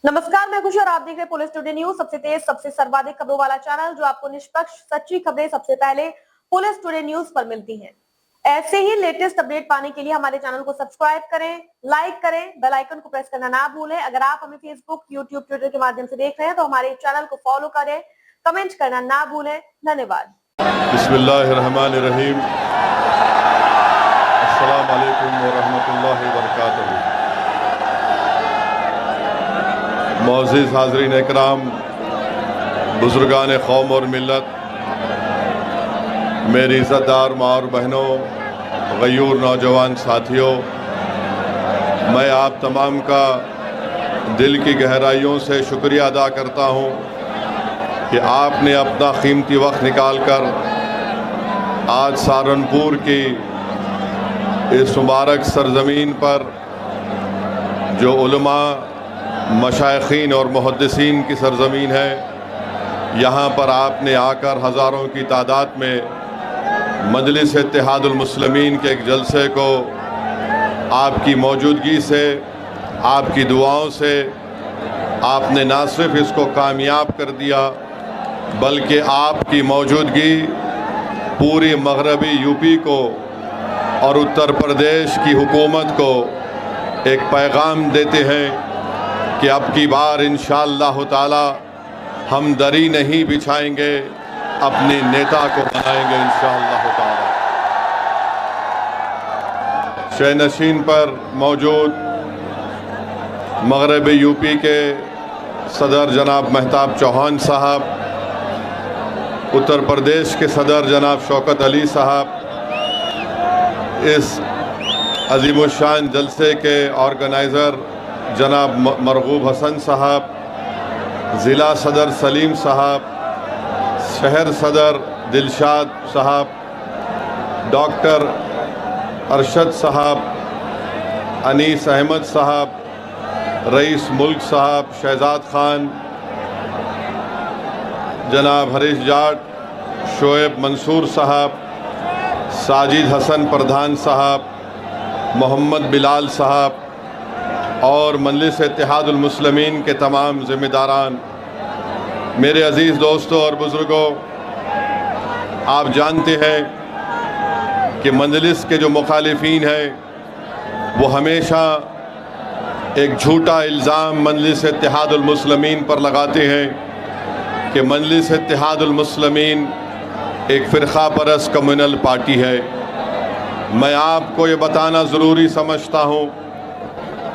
नमस्कार, मैं खुशी और आप देख रहे हैं पुलिस टुडे न्यूज, सबसे तेज सबसे सर्वाधिक खबरों वाला चैनल जो आपको निष्पक्ष सच्ची खबरें सबसे पहले पुलिस टुडे न्यूज पर मिलती हैं। ऐसे ही लेटेस्ट अपडेट पाने के लिए हमारे चैनल को सब्सक्राइब करें, लाइक करें, बेल आइकन को प्रेस करना ना भूलें। अगर आप हमें फेसबुक, यूट्यूब, ट्विटर के माध्यम से देख रहे हैं तो हमारे चैनल को फॉलो करें, कमेंट करना ना भूलें। धन्यवाद। बिस्मिल्लाहिर्रहमानिर्रहीम। अस्सलाम वालेकुम व रहमतुल्लाहि व बरकातहू। मौज़िज़ हाज़रीन इकराम, बुज़ुर्गान कौम और मिल्लत, मेरी इज़्ज़तदार माँ और बहनों, गयूर नौजवान साथियों, मैं आप तमाम का दिल की गहराइयों से शुक्रिया अदा करता हूँ कि आपने अपना कीमती वक्त निकाल कर आज सहारनपुर की इस मुबारक सरज़मीन पर जो उलमा, मशाइखीन और मुहद्दिसीन की सरज़मीन है, यहाँ पर आपने आकर हज़ारों की तादाद में मजलिस इत्तेहादुल मुस्लिमीन के एक जलसे को आपकी मौजूदगी से, आपकी दुआओं से आपने ना सिर्फ इसको कामयाब कर दिया बल्कि आपकी मौजूदगी पूरी मगरबी यूपी को और उत्तर प्रदेश की हुकूमत को एक पैगाम देते हैं कि अब की बार इंशाअल्लाह ताला हम दरी नहीं बिछाएंगे, अपने नेता को बनाएंगे इंशाअल्लाह ताला। शहनशीन पर मौजूद मगरब यूपी के सदर जनाब महताब चौहान साहब, उत्तर प्रदेश के सदर जनाब शौकत अली साहब, इस अजीमुशान जलसे के ऑर्गेनाइज़र जनाब मरगूब हसन साहब, ज़िला सदर सलीम साहब, शहर सदर दिलशाद साहब, डॉक्टर अरशद साहब, अनीस अहमद साहब, रईस मुल्क साहब, शहजाद खान, जनाब हरीश जाट, शोएब मंसूर साहब, साजिद हसन प्रधान साहब, मोहम्मद बिलाल साहब और मजलिस इत्तेहादुल मुस्लिमीन के तमाम ज़िम्मेदारान, मेरे अज़ीज़ दोस्तों और बुज़ुर्गों, आप जानते हैं कि मजलिस के जो मुखालिफीन हैं वो हमेशा एक झूठा इल्ज़ाम मजलिस इत्तेहादुल मुस्लिमीन पर लगाते हैं कि मजलिस इत्तेहादुल मुस्लिमीन एक फ़िरक़ा परस्त कम्युनल पार्टी है। मैं आपको ये बताना ज़रूरी समझता हूँ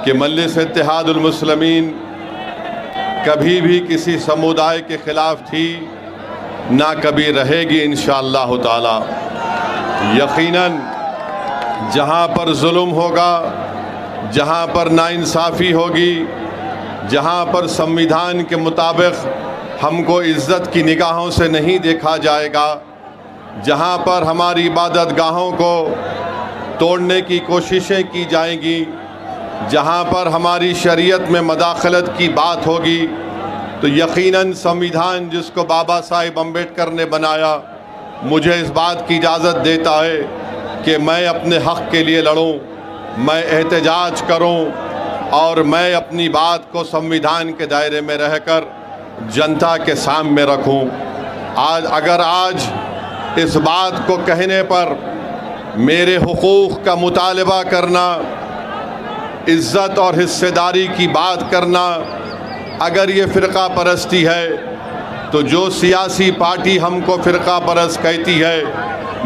कि मजलिस इत्तेहादुल मुस्लिमीन कभी भी किसी समुदाय के ख़िलाफ़ थी, ना कभी रहेगी इंशाअल्लाह ताला। यकीनन जहाँ पर जुल्म होगा, जहाँ पर नाइंसाफ़ी होगी, जहाँ पर संविधान के मुताबिक हमको इज़्ज़त की निगाहों से नहीं देखा जाएगा, जहाँ पर हमारी इबादत गाहों को तोड़ने की कोशिशें की जाएंगी, जहाँ पर हमारी शरीयत में मदाखलत की बात होगी, तो यकीनन संविधान जिसको बाबा साहिब अम्बेडकर ने बनाया मुझे इस बात की इजाज़त देता है कि मैं अपने हक़ के लिए लड़ूं, मैं एहतजाज करूं और मैं अपनी बात को संविधान के दायरे में रहकर जनता के सामने रखूं। आज इस बात को कहने पर मेरे हुकूक़ का मुतालबा करना, इज़्ज़त और हिस्सेदारी की बात करना, अगर ये फ़िरक़ा परस्ती है तो जो सियासी पार्टी हमको फ़िरक़ा परस्त कहती है,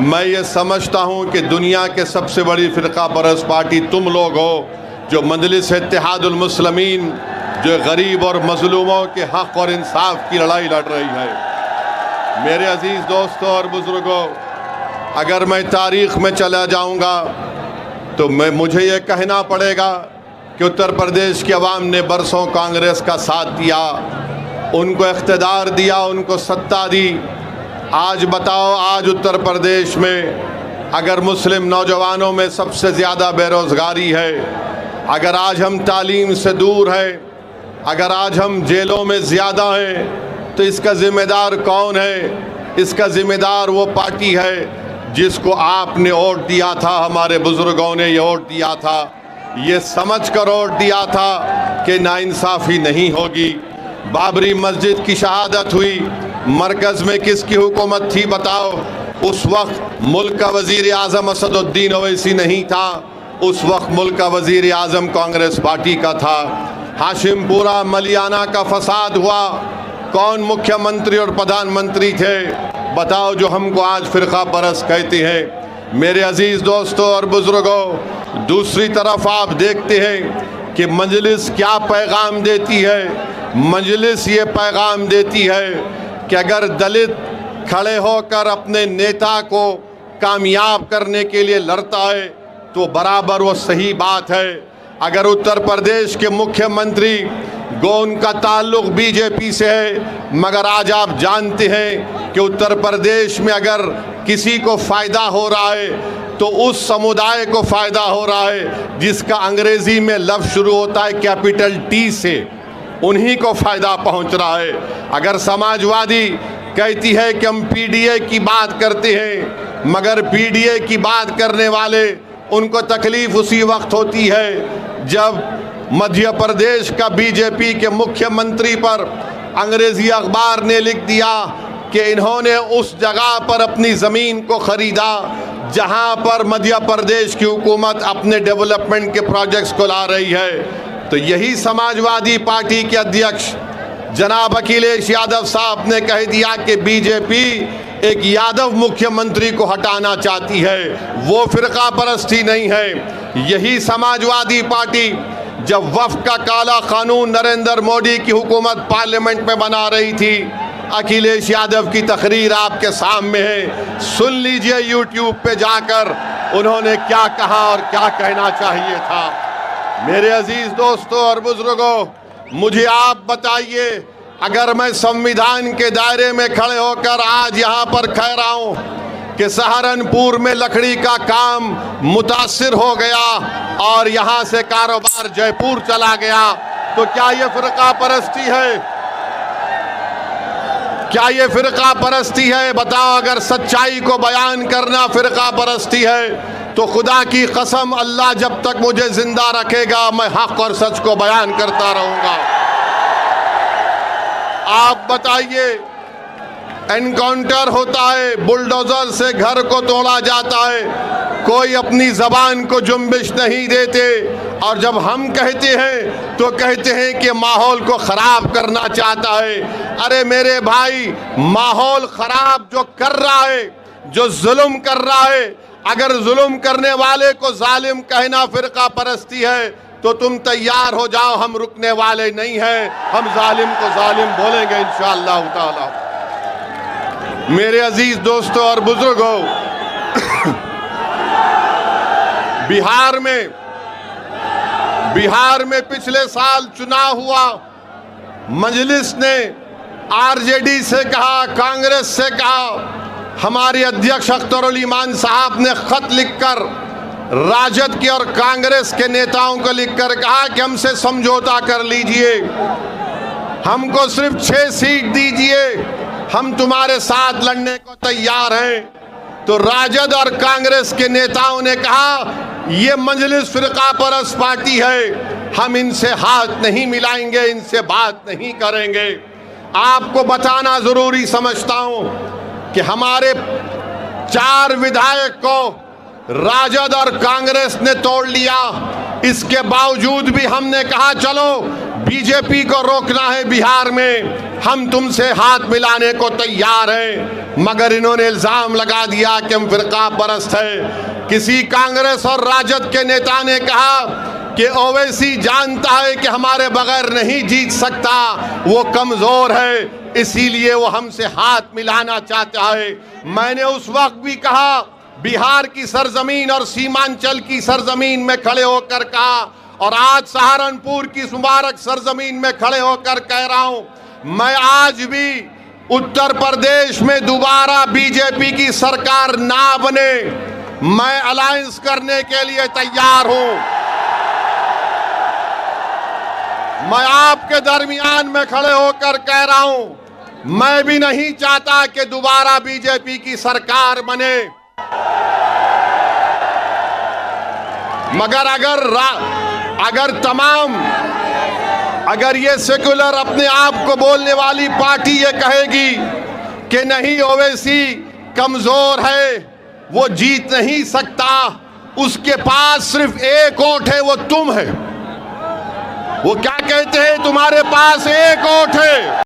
मैं ये समझता हूँ कि दुनिया के सबसे बड़ी फ़िरक़ा परस्त पार्टी तुम लोग हो, जो मजलिस इत्तेहादुल मुस्लिमीन, जो गरीब और मज़लूमों के हक़ और इंसाफ की लड़ाई लड़ रही है। मेरे अज़ीज़ दोस्तों और बुज़ुर्गों, अगर मैं तारीख़ में चला जाऊँगा तो मुझे ये कहना पड़ेगा कि उत्तर प्रदेश की आवाम ने बरसों कांग्रेस का साथ दिया, उनको इख्तिदार दिया, उनको सत्ता दी। आज बताओ, आज उत्तर प्रदेश में अगर मुस्लिम नौजवानों में सबसे ज़्यादा बेरोज़गारी है, अगर आज हम तालीम से दूर हैं, अगर आज हम जेलों में ज़्यादा हैं, तो इसका ज़िम्मेदार कौन है? इसका ज़िम्मेदार वो पार्टी है जिसको आपने वोट दिया था, हमारे बुज़ुर्गों ने ये वोट दिया था। ये समझ कर वोट दिया था कि नाइंसाफ़ी नहीं होगी। बाबरी मस्जिद की शहादत हुई, मरकज़ में किसकी हुकूमत थी बताओ? उस वक्त मुल्क का वज़ीर आज़म असदुद्दीन ओवैसी नहीं था, उस वक्त मुल्क का वज़ीर आज़म कांग्रेस पार्टी का था। हाशिमपुरा मलियाना का फसाद हुआ, कौन मुख्यमंत्री और प्रधानमंत्री थे बताओ, जो हमको आज फ़िरका परस्त कहते हैं। मेरे अजीज़ दोस्तों और बुज़ुर्गों, दूसरी तरफ आप देखते हैं कि मजलिस क्या पैगाम देती है। मजलिस ये पैगाम देती है कि अगर दलित खड़े होकर अपने नेता को कामयाब करने के लिए लड़ता है तो बराबर वो सही बात है। अगर उत्तर प्रदेश के मुख्यमंत्री गो उनका ताल्लुक बीजेपी से है, मगर आज आप जानते हैं कि उत्तर प्रदेश में अगर किसी को फ़ायदा हो रहा है तो उस समुदाय को फ़ायदा हो रहा है जिसका अंग्रेज़ी में लफ्ज़ शुरू होता है कैपिटल टी से, उन्हीं को फ़ायदा पहुंच रहा है। अगर समाजवादी कहती है कि हम पीडीए की बात करते हैं, मगर पीडीए की बात करने वाले उनको तकलीफ़ उसी वक्त होती है जब मध्य प्रदेश का बीजेपी के मुख्यमंत्री पर अंग्रेज़ी अखबार ने लिख दिया कि इन्होंने उस जगह पर अपनी ज़मीन को ख़रीदा जहां पर मध्य प्रदेश की हुकूमत अपने डेवलपमेंट के प्रोजेक्ट्स को ला रही है। तो यही समाजवादी पार्टी के अध्यक्ष जनाब अखिलेश यादव साहब ने कह दिया कि बीजेपी एक यादव मुख्यमंत्री को हटाना चाहती है, वो फ़िरका परस्ती नहीं है। यही समाजवादी पार्टी जब वफ़ का काला कानून नरेंद्र मोदी की हुकूमत पार्लियामेंट में बना रही थी, अखिलेश यादव की तकरीर आपके सामने है, सुन लीजिए यूट्यूब पे जाकर उन्होंने क्या कहा और क्या कहना चाहिए था। मेरे अजीज़ दोस्तों और बुजुर्गों, मुझे आप बताइए, अगर मैं संविधान के दायरे में खड़े होकर आज यहाँ पर कह रहा हूँ कि सहारनपुर में लकड़ी का काम मुतासिर हो गया और यहाँ से कारोबार जयपुर चला गया, तो क्या ये फ़िरका परस्ती है? क्या ये फ़िरका परस्ती है? बताओ, अगर सच्चाई को बयान करना फ़िरका परस्ती है तो खुदा की कसम अल्लाह जब तक मुझे जिंदा रखेगा मैं हक और सच को बयान करता रहूँगा। आप बताइए, एनकाउंटर होता है, बुलडोजर से घर को तोड़ा जाता है, कोई अपनी ज़बान को जुम्बिश नहीं देते, और जब हम कहते हैं तो कहते हैं कि माहौल को ख़राब करना चाहता है। अरे मेरे भाई, माहौल ख़राब जो कर रहा है, जो जुल्म कर रहा है, अगर जुल्म करने वाले को जालिम कहना फ़िरका परस्ती है तो तुम तैयार हो जाओ, हम रुकने वाले नहीं हैं, हम जालिम को जालिम बोलेंगे इंशाअल्लाह ताला। मेरे अजीज दोस्तों और बुजुर्गों, बिहार में पिछले साल चुनाव हुआ, मजलिस ने आरजेडी से कहा, कांग्रेस से कहा, हमारे अध्यक्ष अख्तरुल ईमान साहब ने खत लिखकर राजद के और कांग्रेस के नेताओं को लिखकर कहा कि हमसे समझौता कर लीजिए, हमको सिर्फ 6 सीट दीजिए, हम तुम्हारे साथ लड़ने को तैयार हैं। तो राजद और कांग्रेस के नेताओं ने कहा ये मजलिस फ़िरका परस्त पार्टी है, हम इनसे हाथ नहीं मिलाएंगे, इनसे बात नहीं करेंगे। आपको बताना ज़रूरी समझता हूँ कि हमारे 4 विधायक को राजद और कांग्रेस ने तोड़ लिया, इसके बावजूद भी हमने कहा चलो बीजेपी को रोकना है बिहार में, हम तुमसे हाथ मिलाने को तैयार हैं, मगर इन्होंने इल्ज़ाम लगा दिया कि हम फ़िरका परस्त है। किसी कांग्रेस और राजद के नेता ने कहा कि ओवैसी जानता है कि हमारे बगैर नहीं जीत सकता, वो कमज़ोर है, इसीलिए वो हमसे हाथ मिलाना चाहता है। मैंने उस वक्त भी कहा, बिहार की सरजमीन और सीमांचल की सरजमीन में खड़े होकर कहा, और आज सहारनपुर की मुबारक सरजमीन में खड़े होकर कह रहा हूं, मैं आज भी उत्तर प्रदेश में दोबारा बीजेपी की सरकार ना बने, मैं अलायंस करने के लिए तैयार हूं। मैं आपके दरमियान में खड़े होकर कह रहा हूं, मैं भी नहीं चाहता कि दोबारा बीजेपी की सरकार बने, मगर अगर अगर ये सेक्युलर अपने आप को बोलने वाली पार्टी ये कहेगी कि नहीं ओवैसी कमजोर है, वो जीत नहीं सकता, उसके पास सिर्फ एक वोट है, वो तुम है। वो क्या कहते हैं, तुम्हारे पास एक वोट है।